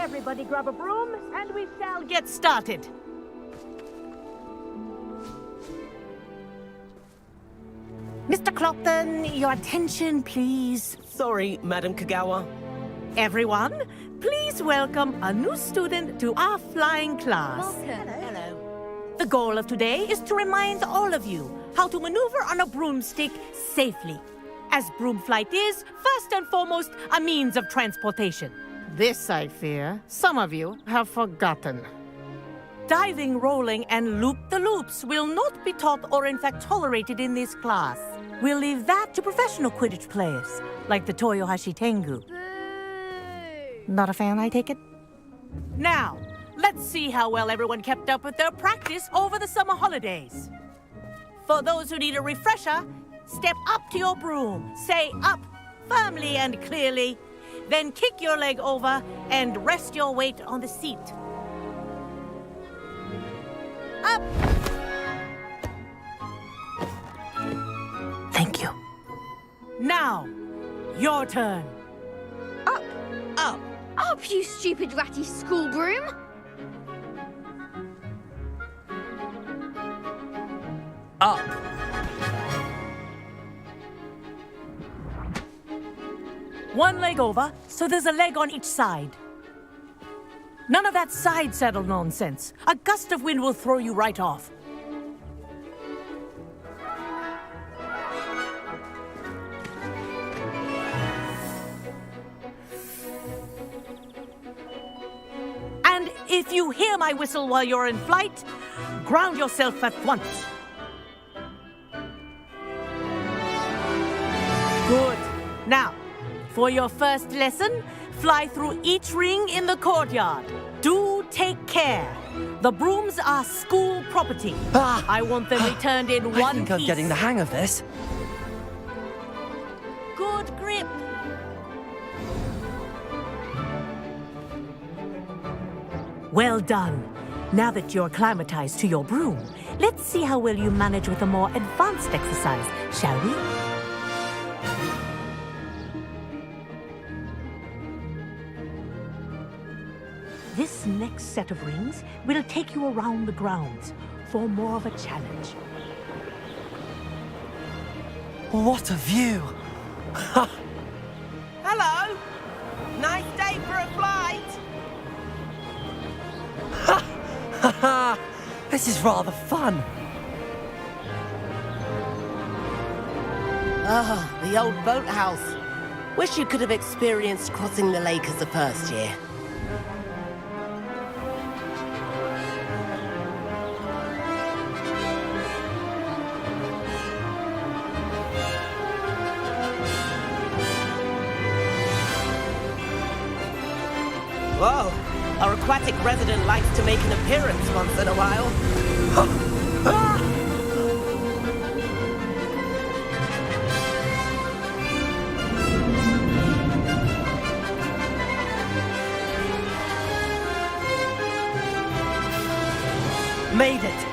Everybody grab a broom, and we shall get started. Mr. Clopton, your attention, please. Sorry, Madam Kagawa. Everyone, please welcome a new student to our flying class. Welcome. Hello. The goal of today is to remind all of you how to maneuver on a broomstick safely, as broom flight is, first and foremost, a means of transportation. This, I fear, some of you have forgotten. Diving, rolling, and loop-the-loops will not be taught or in fact tolerated in this class. We'll leave that to professional Quidditch players, like the Toyohashi Tengu. Boo! Not a fan, I take it? Now, let's see how well everyone kept up with their practice over the summer holidays. For those who need a refresher, step up to your broom, say up firmly and clearly, then kick your leg over and rest your weight on the seat. Up! Thank you. Now, your turn. Up! Up. Up, you stupid ratty school broom! Up. One leg over, so there's a leg on each side. None of that side saddle nonsense. A gust of wind will throw you right off. And if you hear my whistle while you're in flight, ground yourself at once. Good. Now, for your first lesson, fly through each ring in the courtyard. Do take care. The brooms are school property. I want them returned in one piece. I think I'm getting the hang of this. Good grip. Well done. Now that you're acclimatized to your broom, let's see how well you manage with a more advanced exercise, shall we? This next set of rings will take you around the grounds for more of a challenge. What a view! Hello. Nice day for a flight. Haha! This is rather fun. Ah, the old boathouse. Wish you could have experienced crossing the lake as the first year. Whoa, our aquatic resident likes to make an appearance once in a while. Made it!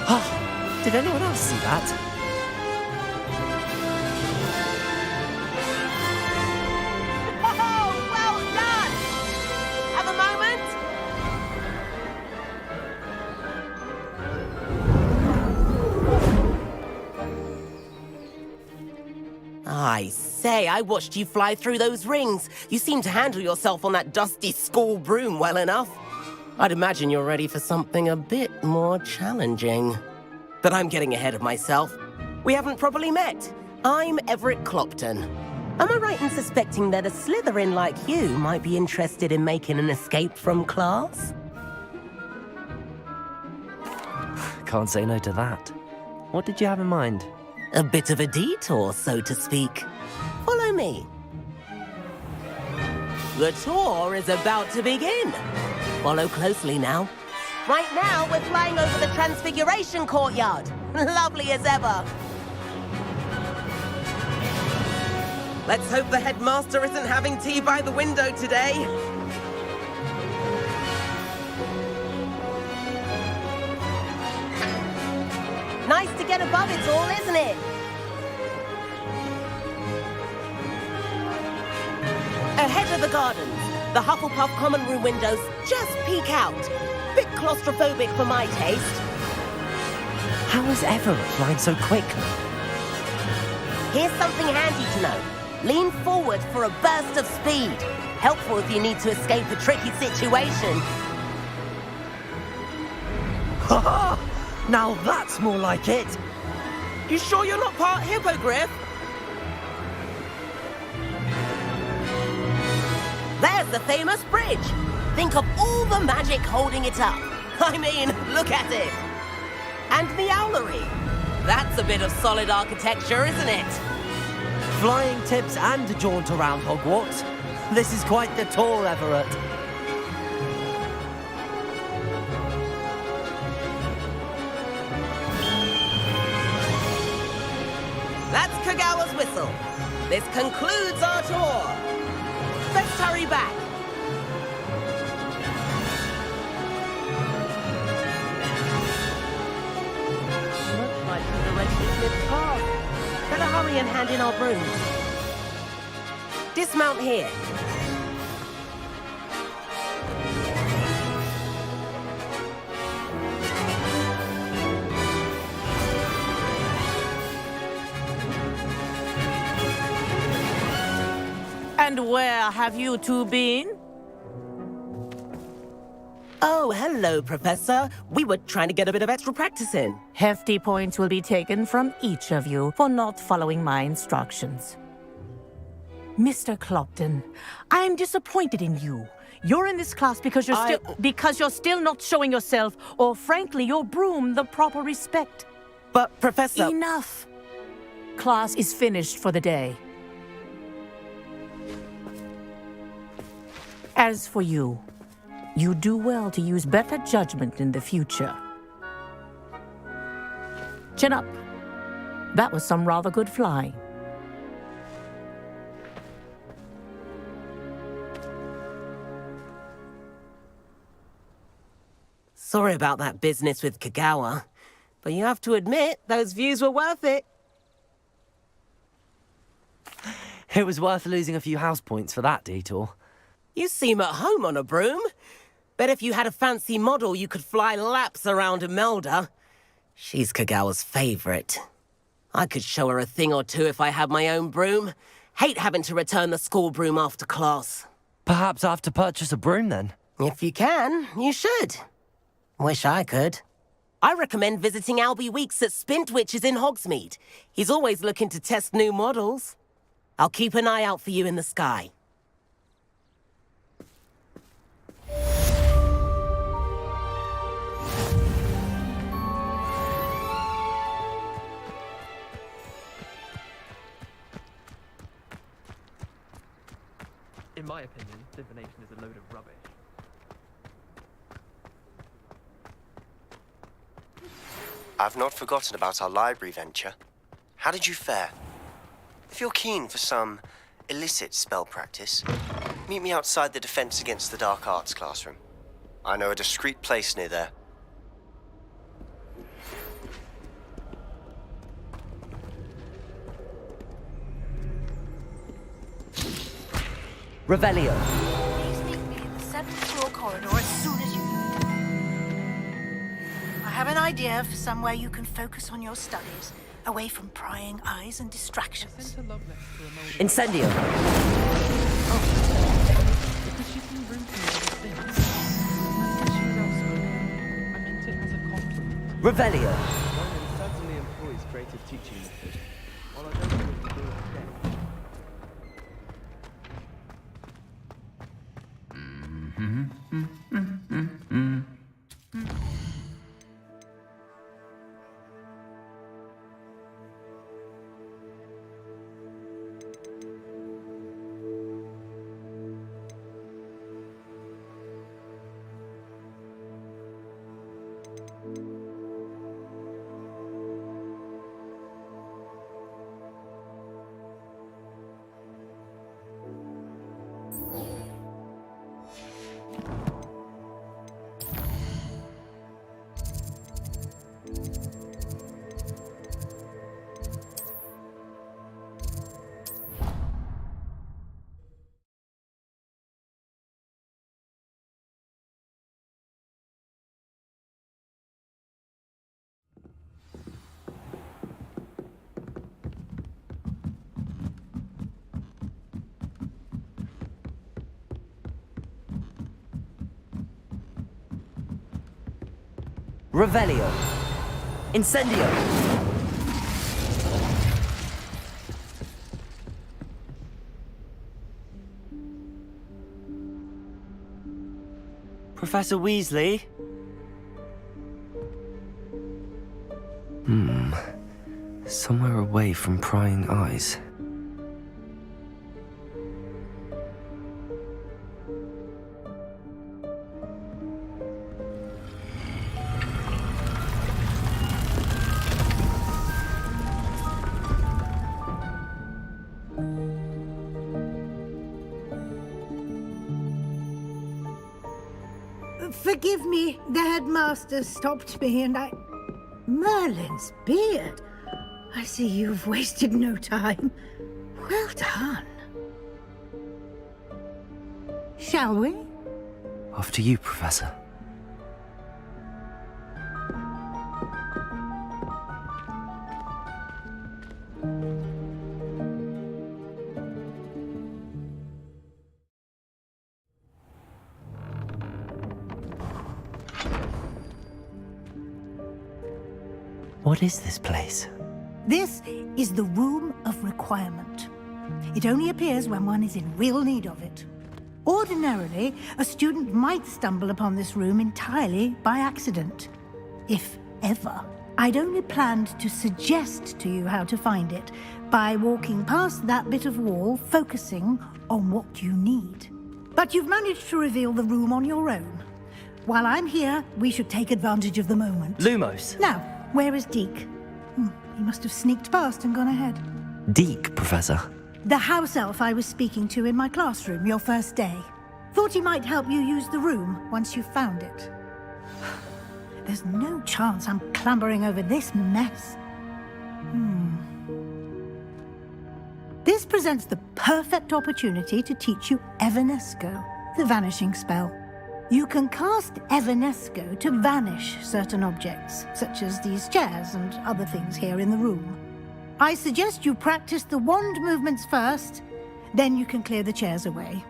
Oh, did anyone else see that? Oh, well done! Have a moment? I say, I watched you fly through those rings. You seem to handle yourself on that dusty school broom well enough. I'd imagine you're ready for something a bit more challenging. But I'm getting ahead of myself. We haven't properly met. I'm Everett Clopton. Am I right in suspecting that a Slytherin like you might be interested in making an escape from class? Can't say no to that. What did you have in mind? A bit of a detour, so to speak. Follow me. The tour is about to begin. Follow closely now. Right now, we're flying over the Transfiguration Courtyard. Lovely as ever. Let's hope the headmaster isn't having tea by the window today. Nice to get above it all, isn't it? Ahead of the gardens, The Hufflepuff common room windows just peek out. Bit claustrophobic for my taste. How is Everett flying so quickly? Here's something handy to know. Lean forward for a burst of speed. Helpful if you need to escape a tricky situation. Ha ha! Now that's more like it! You sure you're not part hippogriff? There's the famous bridge. Think of all the magic holding it up. I mean, look at it. And the owlery. That's a bit of solid architecture, isn't it? Flying tips and a jaunt around Hogwarts. This is quite the tour, Everett. That's Kagawa's whistle. This concludes our tour. Let's hurry back. Looks like we've already eclipsed past. Better hurry and hand in our brooms. Dismount here. And where have you two been? Oh, hello, Professor. We were trying to get a bit of extra practice in. Hefty points will be taken from each of you for not following my instructions. Mr. Clopton, I'm disappointed in you. You're in this class because you're still not showing yourself, or frankly, your broom the proper respect. But, Professor... Enough. Class is finished for the day. As for you, you do well to use better judgment in the future. Chin up. That was some rather good flying. Sorry about that business with Kagawa, but you have to admit, those views were worth it. It was worth losing a few house points for that detour. You seem at home on a broom. Bet if you had a fancy model, you could fly laps around Imelda. She's Kagawa's favorite. I could show her a thing or two if I had my own broom. Hate having to return the school broom after class. Perhaps I have to purchase a broom then. If you can, you should. Wish I could. I recommend visiting Albie Weeks at Spintwitches in Hogsmeade. He's always looking to test new models. I'll keep an eye out for you in the sky. In my opinion, divination is a load of rubbish. I've not forgotten about our library venture. How did you fare? If you're keen for some illicit spell practice, meet me outside the Defense Against the Dark Arts classroom. I know a discreet place near there. Revelio. Please meet me in the 7th floor corridor as soon as you I have an idea for somewhere you can focus on your studies, away from prying eyes and distractions. Incendio. Because she's been rude to me ever since. I said she was outspoken. I meant it as a compliment. Revelio. Ronan certainly employs creative teaching methods. While I don't know what to do with them. Revelio. Incendio. Professor Weasley? Somewhere away from prying eyes. Forgive me, the headmaster stopped me and I... Merlin's beard. I see you've wasted no time. Well done. Shall we? After you, Professor. What is this place? This is the Room of Requirement. It only appears when one is in real need of it. Ordinarily, a student might stumble upon this room entirely by accident. If ever. I'd only planned to suggest to you how to find it by walking past that bit of wall, focusing on what you need. But you've managed to reveal the room on your own. While I'm here, we should take advantage of the moment. Lumos. Now, where is Deke? He must have sneaked past and gone ahead. Deke, Professor. The house elf I was speaking to in my classroom your first day. Thought he might help you use the room once you found it. There's no chance I'm clambering over this mess. This presents the perfect opportunity to teach you Evanesco, the vanishing spell. You can cast Evanesco to vanish certain objects, such as these chairs and other things here in the room. I suggest you practice the wand movements first, then you can clear the chairs away.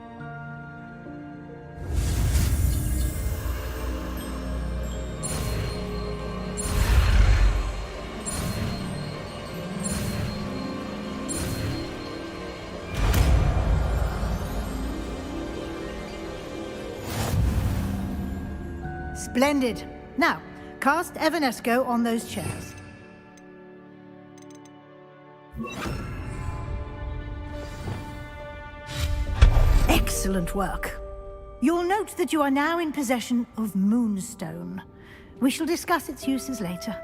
Splendid. Now, cast Evanesco on those chairs. Excellent work. You'll note that you are now in possession of Moonstone. We shall discuss its uses later.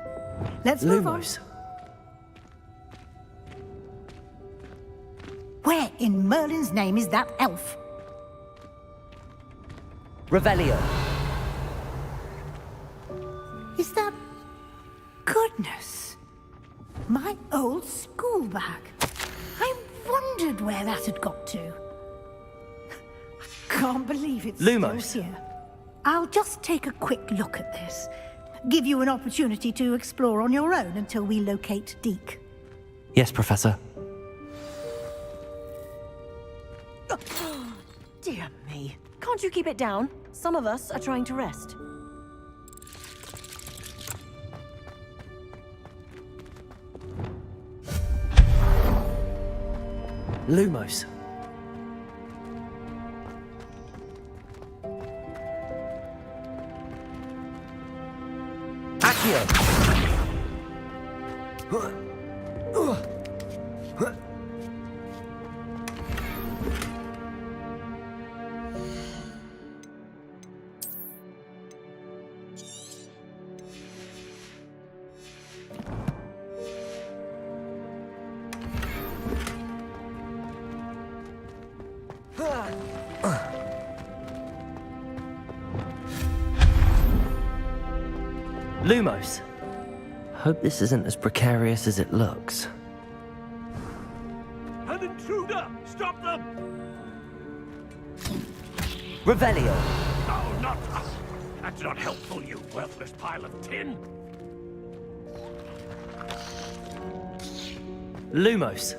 Let's move on. Lumos. Where in Merlin's name is that elf? Revelio. Is that... Goodness. My old school bag. I wondered where that had got to. I can't believe it's Lumos. still here. I'll just take a quick look at this. Give you an opportunity to explore on your own until we locate Deke. Yes, Professor. Dear me. Can't you keep it down? Some of us are trying to rest. Lumos. Accio. Lumos. Hope this isn't as precarious as it looks. An intruder! Stop them! Revelio. No, not us! That's not helpful, you worthless pile of tin! Lumos.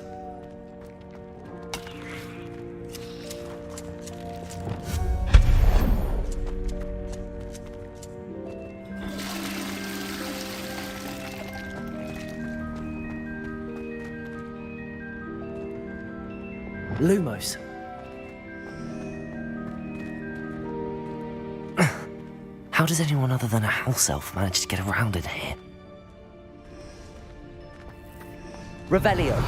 Lumos. How does anyone other than a house elf manage to get around in here? Revelio.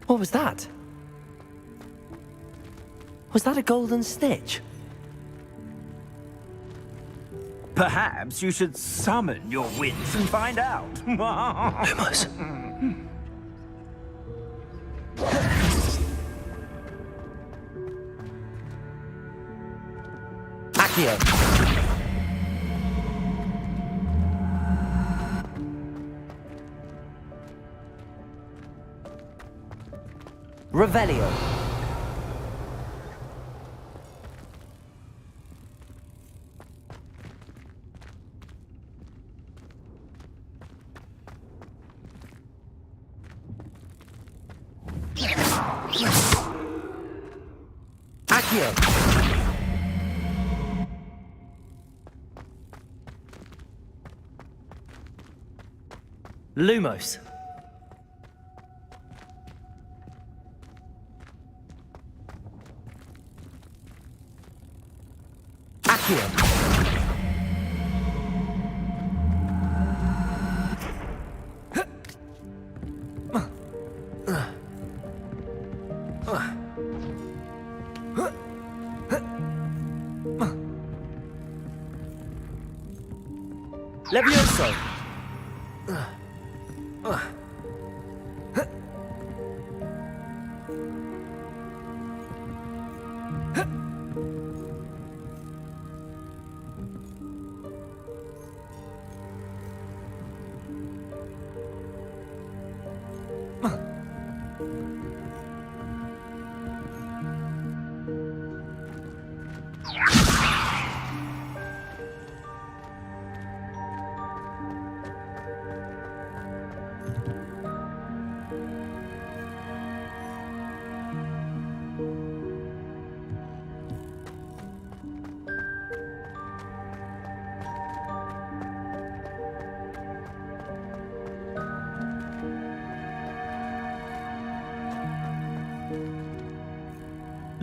What was that? Was that a golden stitch? Perhaps you should summon your winds and find out. Lumos. Accio. Revelio. Accio. Lumos. Accio. Levioso.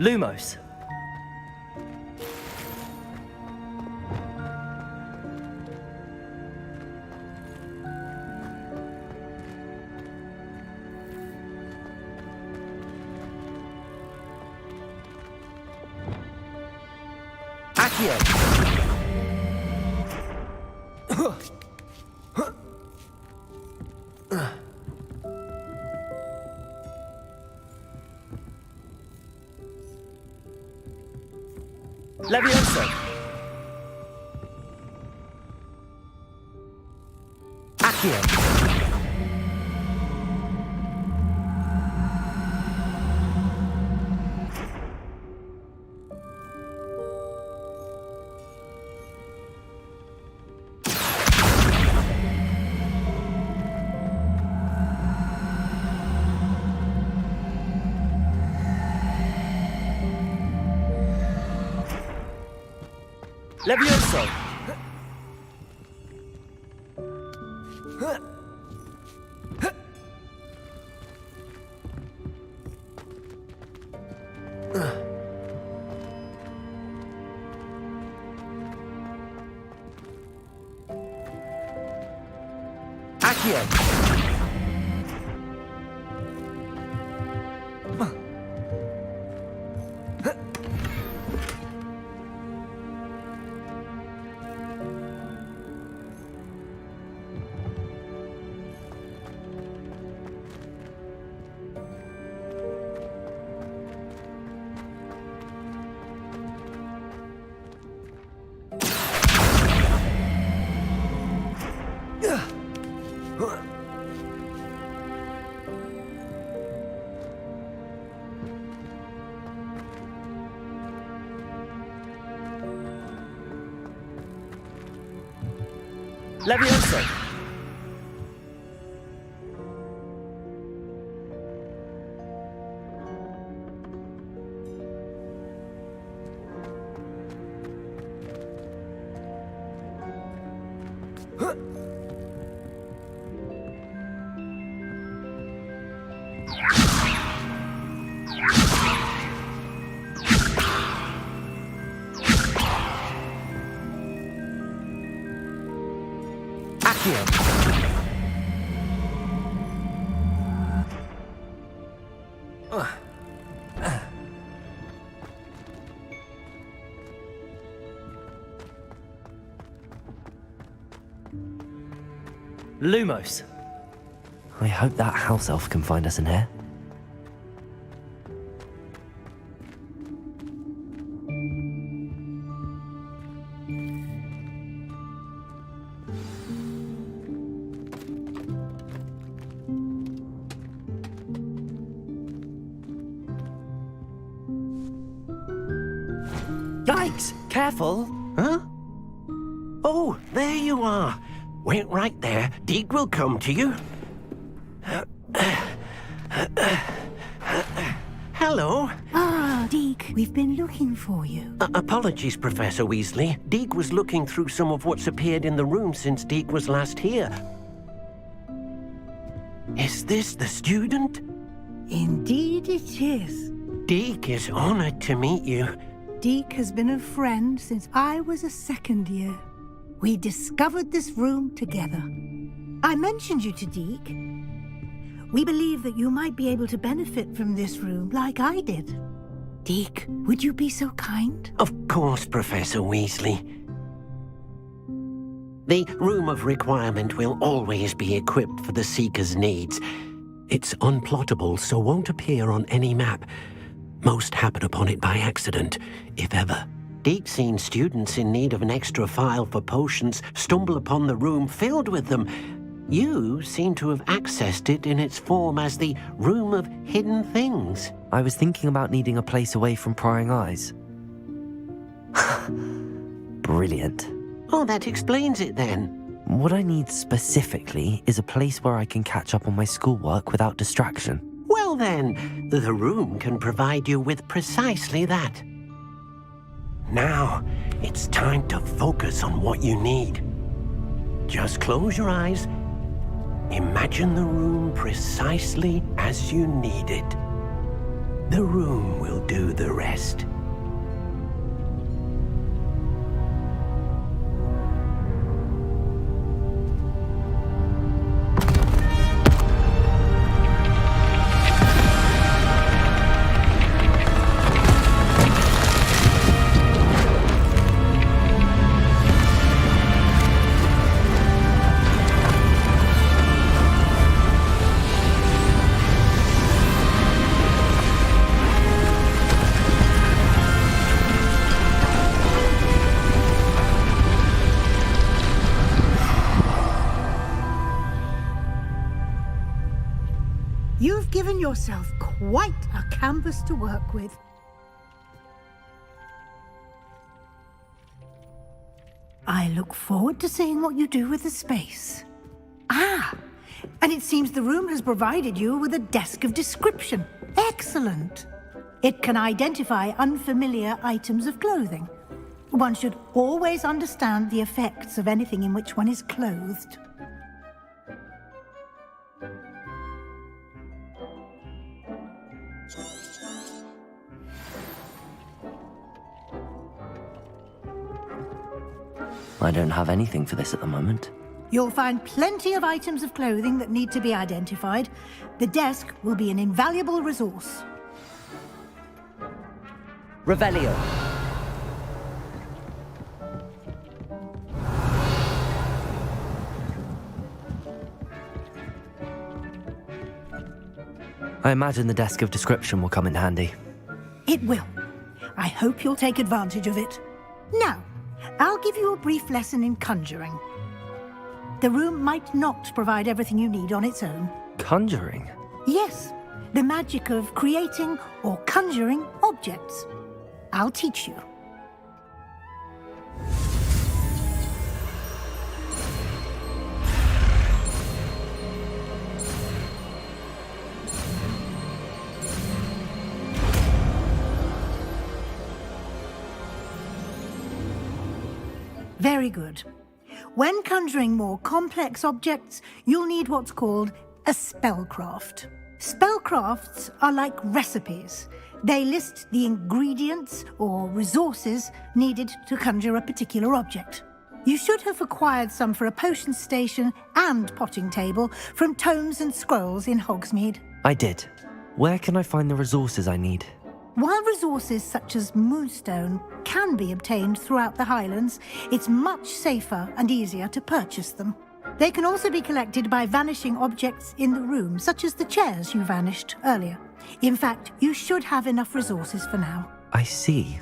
Lumos. Accio. Levioso. Accio. Levioso. Accio. Levioso. Lumos. I hope that house elf can find us in here. Yikes! Careful! Huh? Oh, there you are. Wait right there. Deke will come to you. Hello. Ah, Deke, we've been looking for you. Apologies, Professor Weasley. Deke was looking through some of what's appeared in the room since Deke was last here. Is this the student? Indeed it is. Deke is honored to meet you. Deke has been a friend since I was a second year. We discovered this room together. I mentioned you to Deke. We believe that you might be able to benefit from this room like I did. Deke, would you be so kind? Of course, Professor Weasley. The Room of Requirement will always be equipped for the Seeker's needs. It's unplottable, so won't appear on any map. Most happen upon it by accident, if ever. Deke's seen students in need of an extra file for potions stumble upon the room filled with them. You seem to have accessed it in its form as the Room of Hidden Things. I was thinking about needing a place away from prying eyes. Brilliant. Oh, that explains it then. What I need specifically is a place where I can catch up on my schoolwork without distraction. Well then, the room can provide you with precisely that. Now, it's time to focus on what you need. Just close your eyes. Imagine the room precisely as you need it. The room will do the rest. You've given yourself quite a canvas to work with. I look forward to seeing what you do with the space. Ah, and it seems the room has provided you with a desk of description. Excellent. It can identify unfamiliar items of clothing. One should always understand the effects of anything in which one is clothed. I don't have anything for this at the moment. You'll find plenty of items of clothing that need to be identified. The desk will be an invaluable resource. Revelio. I imagine the desk of description will come in handy. It will. I hope you'll take advantage of it. Now, I'll give you a brief lesson in conjuring. The room might not provide everything you need on its own. Conjuring? Yes, the magic of creating or conjuring objects. I'll teach you. Very good. When conjuring more complex objects, you'll need what's called a spellcraft. Spellcrafts are like recipes. They list the ingredients or resources needed to conjure a particular object. You should have acquired some for a potion station and potting table from tomes and scrolls in Hogsmeade. I did. Where can I find the resources I need? While resources such as Moonstone can be obtained throughout the Highlands, it's much safer and easier to purchase them. They can also be collected by vanishing objects in the room, such as the chairs you vanished earlier. In fact, you should have enough resources for now. I see.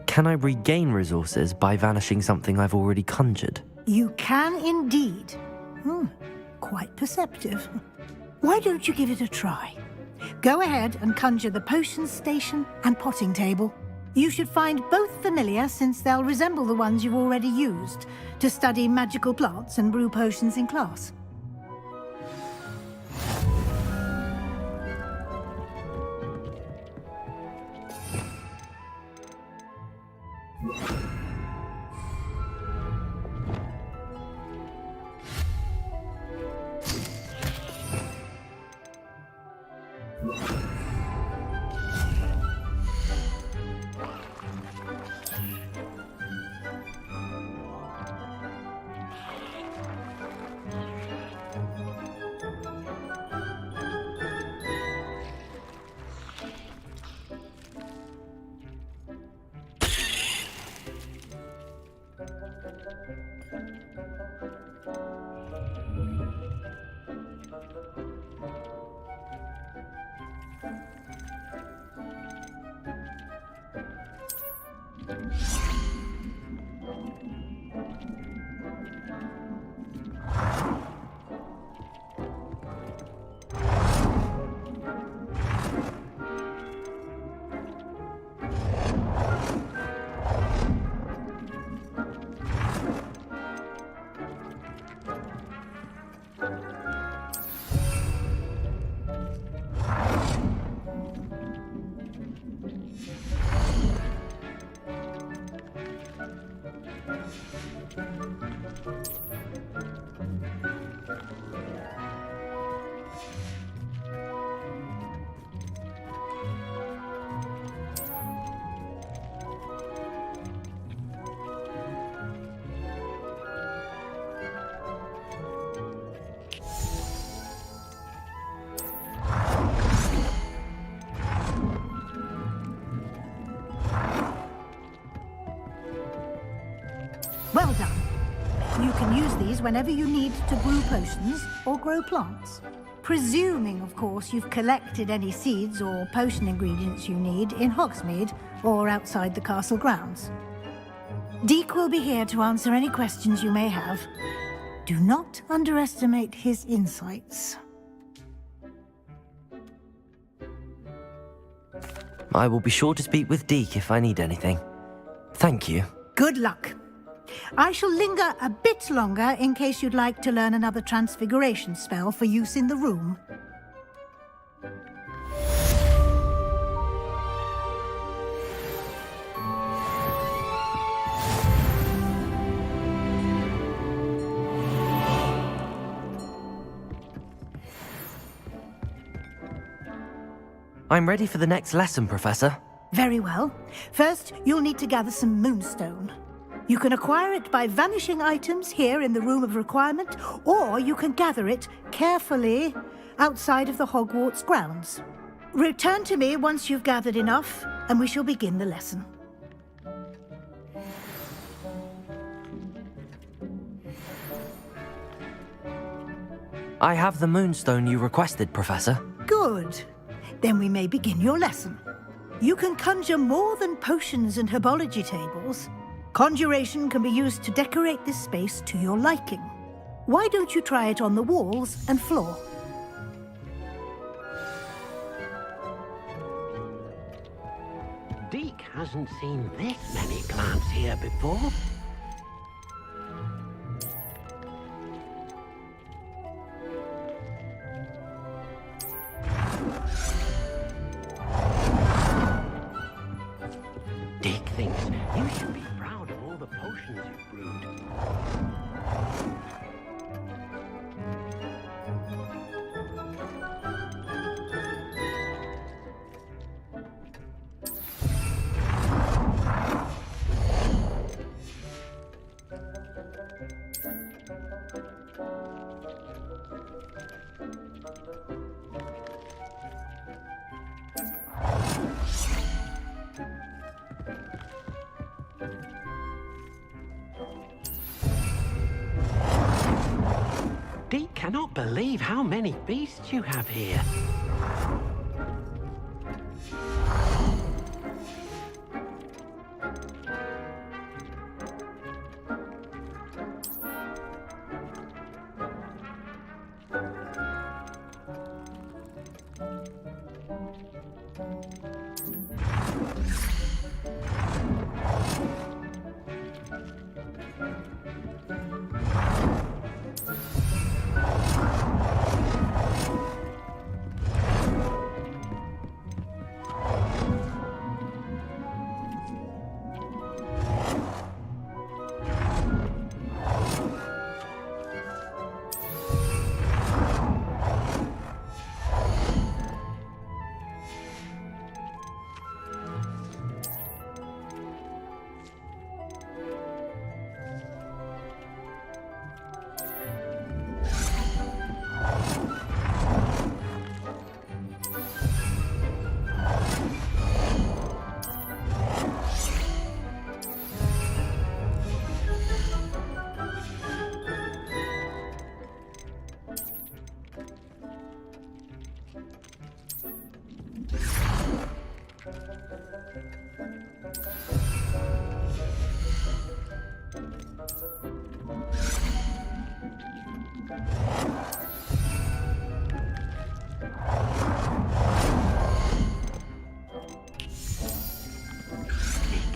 Can I regain resources by vanishing something I've already conjured? You can indeed. Quite perceptive. Why don't you give it a try? Go ahead and conjure the potion station and potting table. You should find both familiar, since they'll resemble the ones you've already used to study magical plants and brew potions in class. Well done. You can use these whenever you need to brew potions or grow plants. Presuming, of course, you've collected any seeds or potion ingredients you need in Hogsmeade or outside the castle grounds. Deke will be here to answer any questions you may have. Do not underestimate his insights. I will be sure to speak with Deke if I need anything. Thank you. Good luck. I shall linger a bit longer in case you'd like to learn another transfiguration spell for use in the room. I'm ready for the next lesson, Professor. Very well. First, you'll need to gather some Moonstone. You can acquire it by vanishing items here in the Room of Requirement, or you can gather it carefully outside of the Hogwarts grounds. Return to me once you've gathered enough, and we shall begin the lesson. I have the Moonstone you requested, Professor. Good. Then we may begin your lesson. You can conjure more than potions and herbology tables. Conjuration can be used to decorate this space to your liking. Why don't you try it on the walls and floor? Deke hasn't seen this many plants here before. Deke thinks you should be proud of all the potions you've brewed. cannot believe how many beasts you have here.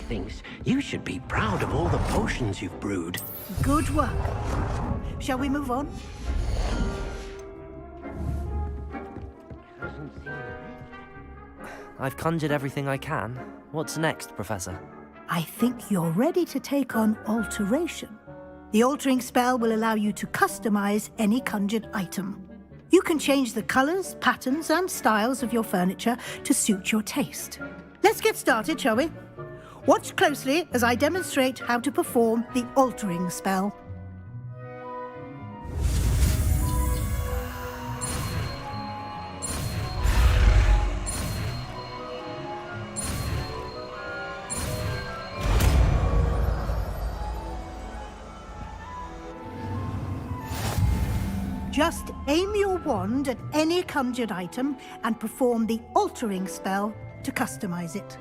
Thinks you should be proud of all the potions you've brewed. Good work. Shall we move on? I've conjured everything I can. What's next, Professor? I think you're ready to take on alteration. The altering spell will allow you to customize any conjured item. You can change the colors, patterns, and styles of your furniture to suit your taste. Let's get started, shall we? Watch closely as I demonstrate how to perform the altering spell. Just aim your wand at any conjured item and perform the altering spell to customize it.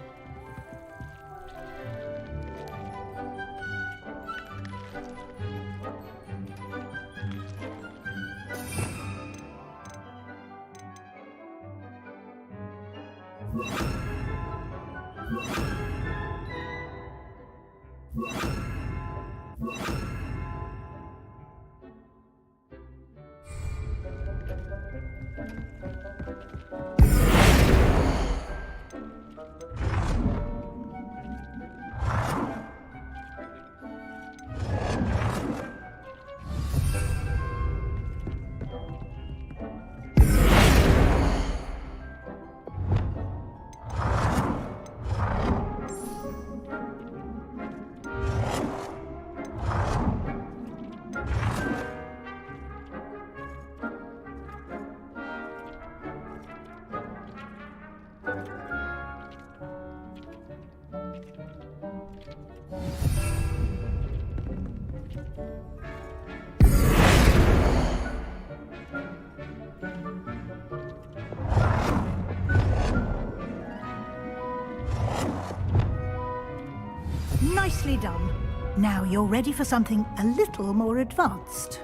Nicely done. Now you're ready for something a little more advanced.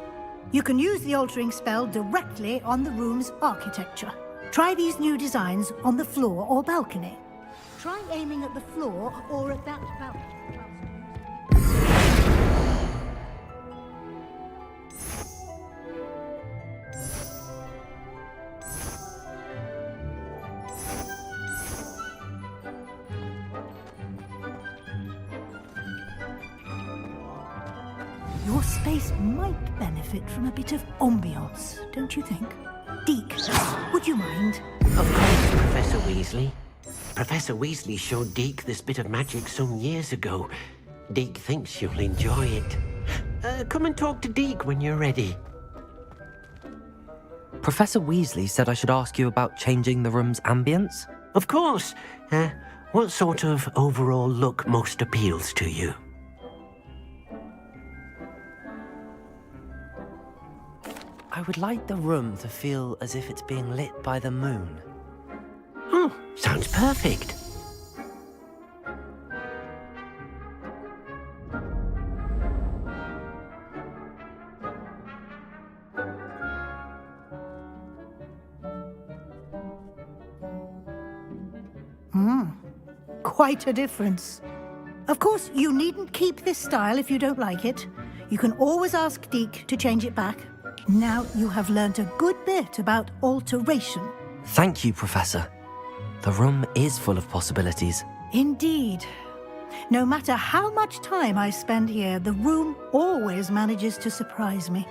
You can use the altering spell directly on the room's architecture. Try these new designs on the floor or balcony. Try aiming at the floor or at that balcony. Your space might benefit from a bit of ambiance, don't you think? Deke, would you mind? Of course, Professor Weasley. Professor Weasley showed Deke this bit of magic some years ago. Deke thinks you'll enjoy it. Come and talk to Deke when you're ready. Professor Weasley said I should ask you about changing the room's ambience? Of course. What sort of overall look most appeals to you? I I would like the room to feel as if it's being lit by the moon. Oh, sounds perfect. Quite a difference. Of course, you needn't keep this style if you don't like it. You can always ask Deke to change it back. Now you have learnt a good bit about alteration. Thank you, Professor. The room is full of possibilities. Indeed. No matter how much time I spend here, the room always manages to surprise me.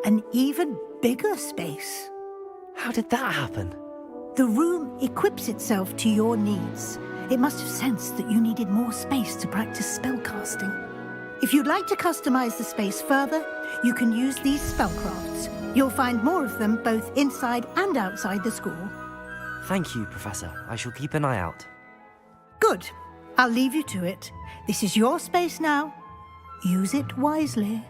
An even bigger space. How did that happen? The room equips itself to your needs. It must have sensed that you needed more space to practice spellcasting. If you'd like to customize the space further, you can use these spellcrafts. You'll find more of them both inside and outside the school. Thank you, Professor. I shall keep an eye out. Good. I'll leave you to it. This is your space now. Use it wisely.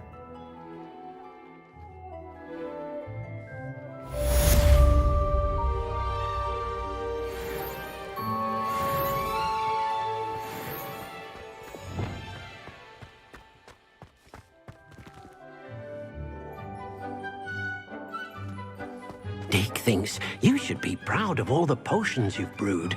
Deke thinks you should be proud of all the potions you've brewed.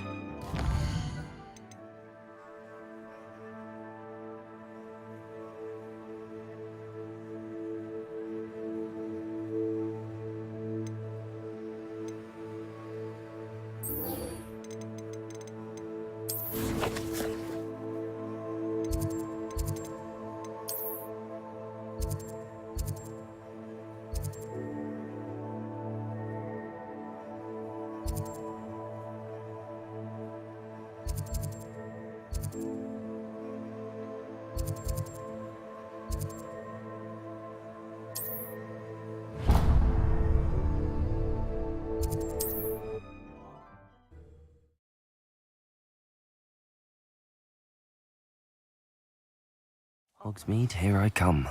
Hogsmeade, here I come.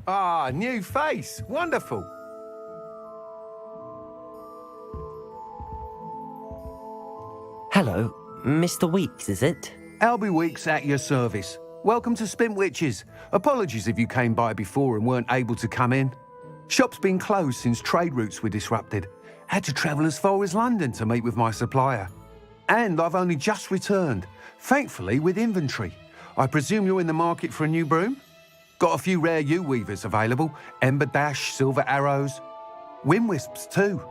Ah, new face. Wonderful. Hello, Mr. Weeks, is it? Albie Weeks at your service. Welcome to Spintwitches. Apologies if you came by before and weren't able to come in. Shop's been closed since trade routes were disrupted. Had to travel as far as London to meet with my supplier. And I've only just returned, thankfully with inventory. I presume you're in the market for a new broom? Got a few rare yew-weavers available, Ember Dash, Silver Arrows, Wind Wisps too.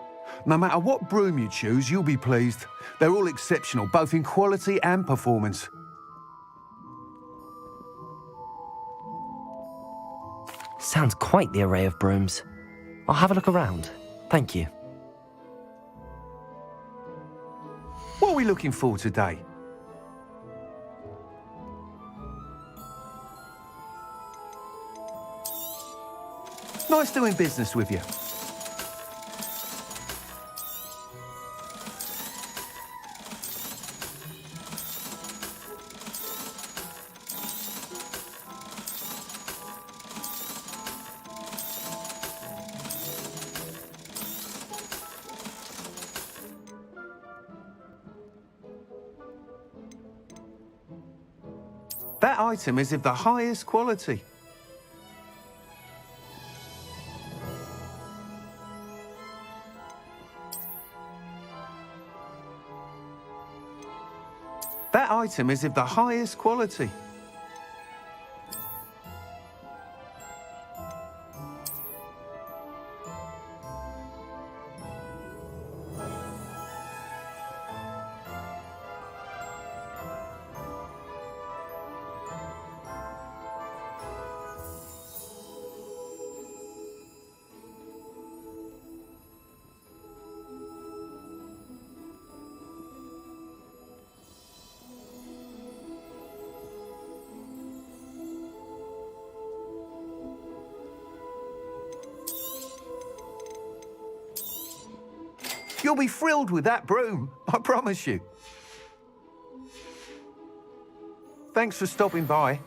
No matter what broom you choose, you'll be pleased. They're all exceptional, both in quality and performance. Sounds quite the array of brooms. I'll have a look around. Thank you. What are we looking for today? Nice doing business with you. That item is of the highest quality. That item is of the highest quality. You'll be thrilled with that broom, I promise you. Thanks for stopping by.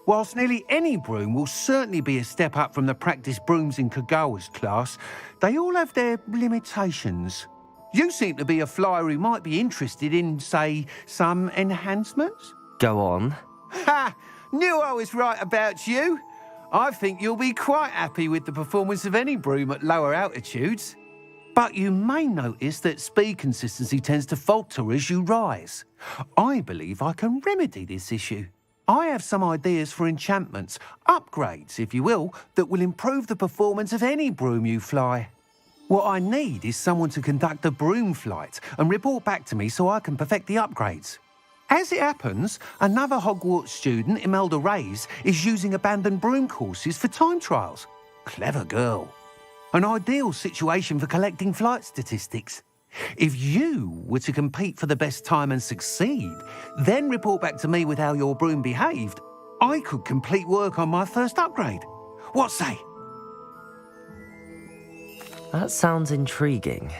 Whilst nearly any broom will certainly be a step up from the practice brooms in Kagawa's class, they all have their limitations. You seem to be a flyer who might be interested in, say, some enhancements? Go on. Ha! Knew I was right about you. I think you'll be quite happy with the performance of any broom at lower altitudes. But you may notice that speed consistency tends to falter as you rise. I believe I can remedy this issue. I have some ideas for enchantments, upgrades, if you will, that will improve the performance of any broom you fly. What I need is someone to conduct a broom flight and report back to me so I can perfect the upgrades. As it happens, another Hogwarts student, Imelda Reyes, is using abandoned broom courses for time trials. Clever girl. An ideal situation for collecting flight statistics. If you were to compete for the best time and succeed, then report back to me with how your broom behaved, I could complete work on my first upgrade. What say? That sounds intriguing.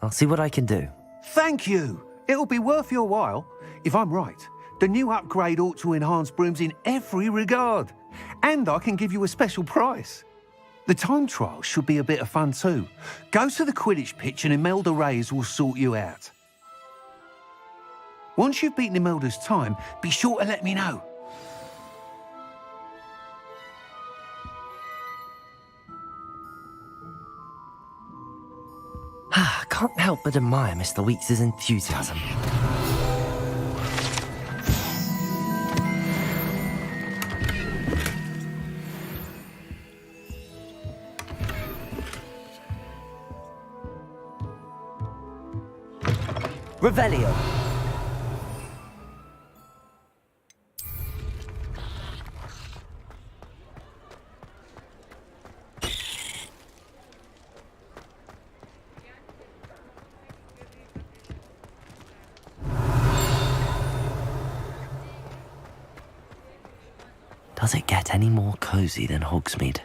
I'll see what I can do. Thank you. It'll be worth your while. If I'm right, the new upgrade ought to enhance brooms in every regard. And I can give you a special price. The time trial should be a bit of fun too. Go to the Quidditch pitch and Imelda Reyes will sort you out. Once you've beaten Imelda's time, be sure to let me know. Can't help but admire Mr. Weeks' enthusiasm. Revelio. Does it get any more cozy than Hogsmeade?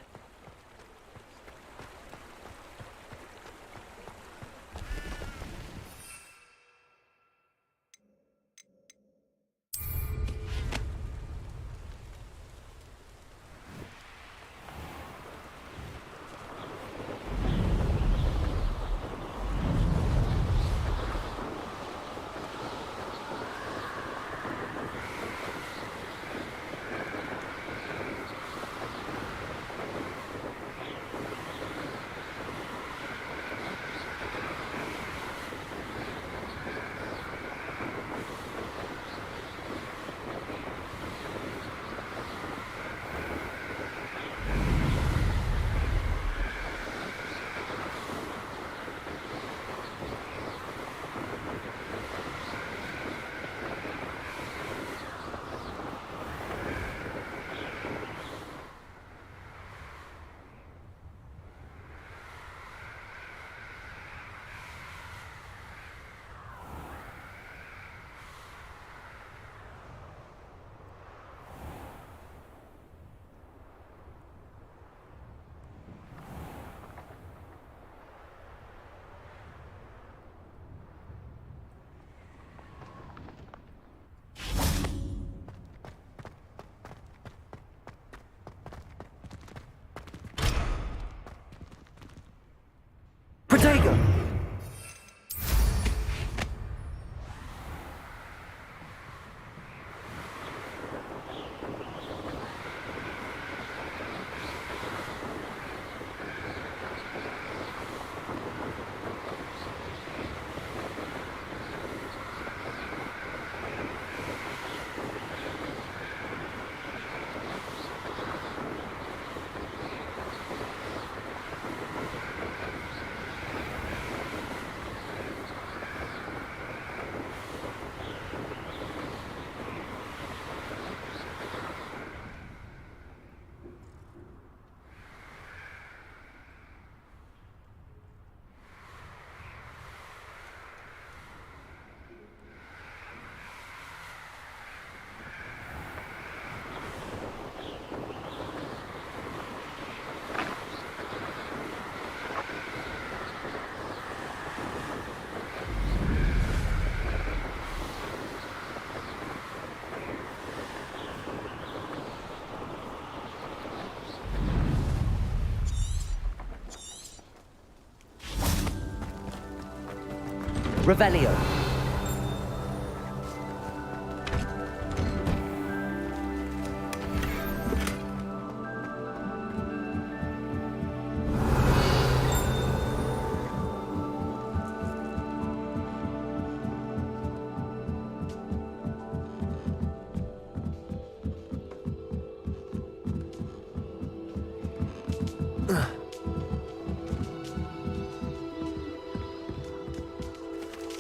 Revelio.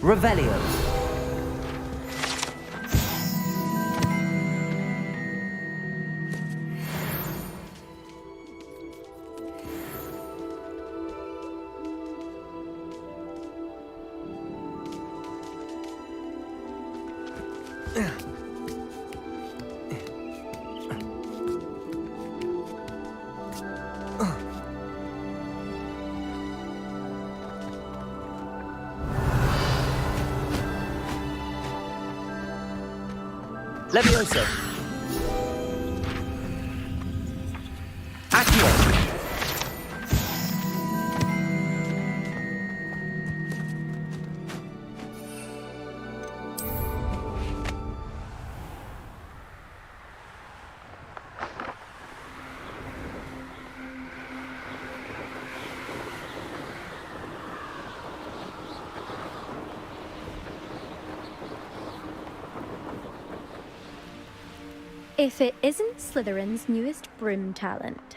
Revelio. Levioso. Accio. If it isn't Slytherin's newest broom talent.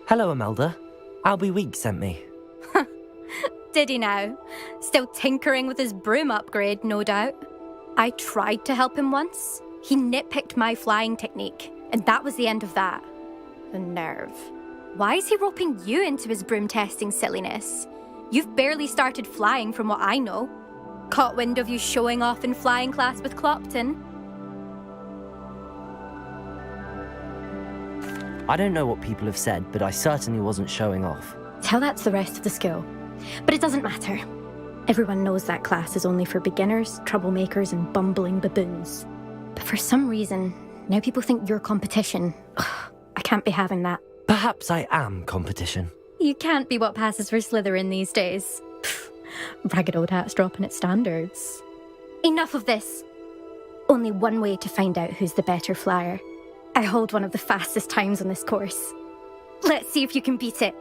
Hello, Imelda. Albie Weeks sent me. Did he now? Still tinkering with his broom upgrade, no doubt. I tried to help him once. He nitpicked my flying technique, and that was the end of that. The nerve. Why is he roping you into his broom testing silliness? You've barely started flying from what I know. Caught wind of you showing off in flying class with Clopton. I don't know what people have said, but I certainly wasn't showing off. Tell that to the rest of the school. But it doesn't matter. Everyone knows that class is only for beginners, troublemakers, and bumbling baboons. But for some reason, now people think you're competition. Ugh, I can't be having that. Perhaps I am competition. You can't be what passes for Slytherin these days. Pfft, ragged old hat's dropping its standards. Enough of this. Only one way to find out who's the better flyer. I hold one of the fastest times on this course. Let's see if you can beat it.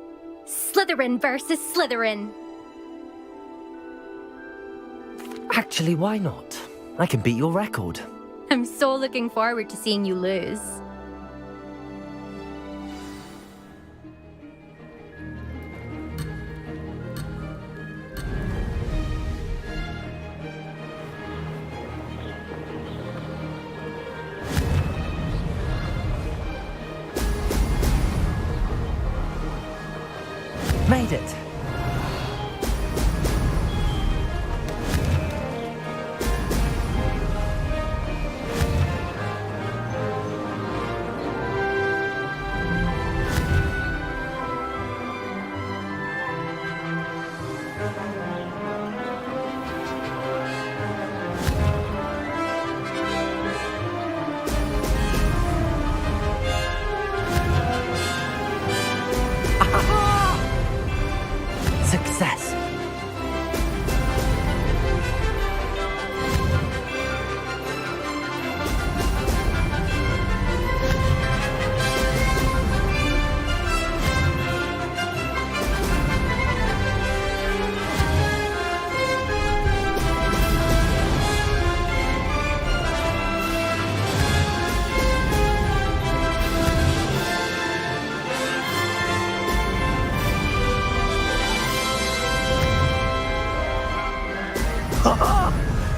Slytherin versus Slytherin. Actually, why not? I can beat your record. I'm so looking forward to seeing you lose. Made it. Success.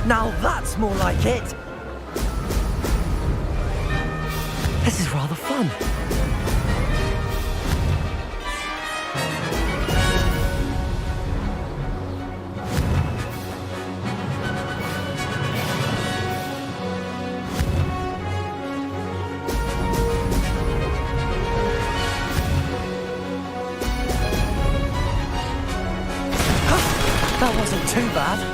Now that's more like it! This is rather fun. That wasn't too bad.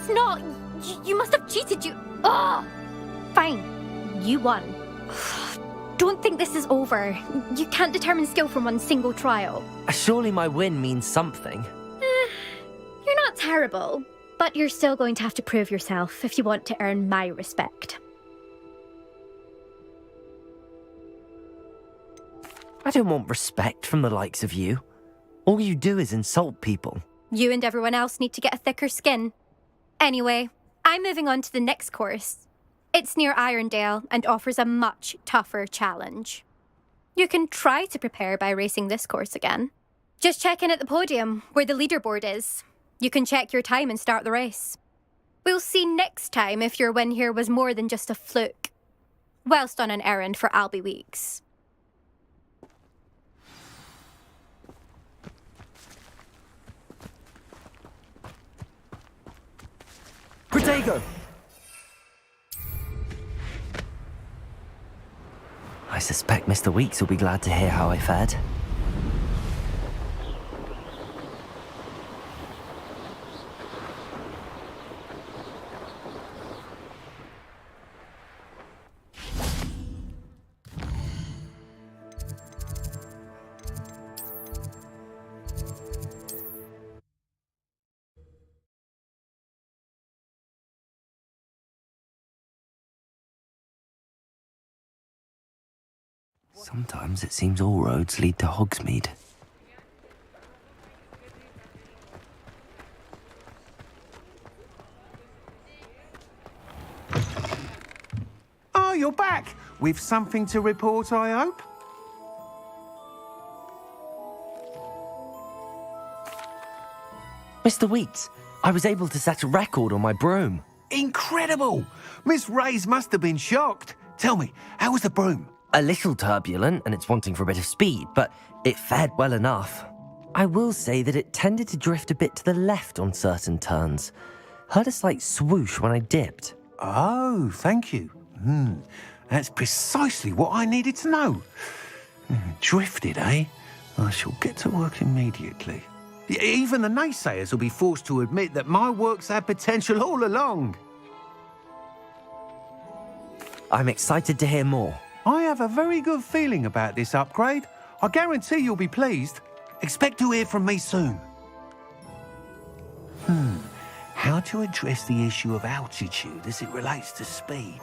must not. You must have cheated. Oh! Fine. You won. Don't think this is over. You can't determine skill from one single trial. Surely my win means something. You're not terrible, but you're still going to have to prove yourself if you want to earn my respect. I don't want respect from the likes of you. All you do is insult people. You and everyone else need to get a thicker skin. Anyway, I'm moving on to the next course. It's near Irondale and offers a much tougher challenge. You can try to prepare by racing this course again. Just check in at the podium, where the leaderboard is. You can check your time and start the race. We'll see next time if your win here was more than just a fluke. Whilst on an errand for Albie Weeks. Protego! I suspect Mr. Weeks will be glad to hear how I fared. Sometimes it seems all roads lead to Hogsmeade. Oh, you're back! With something to report, I hope? Mr. Weeks, I was able to set a record on my broom. Incredible! Miss Reyes must have been shocked. Tell me, how was the broom? A little turbulent, and it's wanting for a bit of speed, but it fared well enough. I will say that it tended to drift a bit to the left on certain turns. Heard a slight swoosh when I dipped. Oh, thank you. That's precisely what I needed to know. Drifted, eh? I shall get to work immediately. Even the naysayers will be forced to admit that my work's had potential all along. I'm excited to hear more. I have a very good feeling about this upgrade. I guarantee you'll be pleased. Expect to hear from me soon. How to address the issue of altitude as it relates to speed?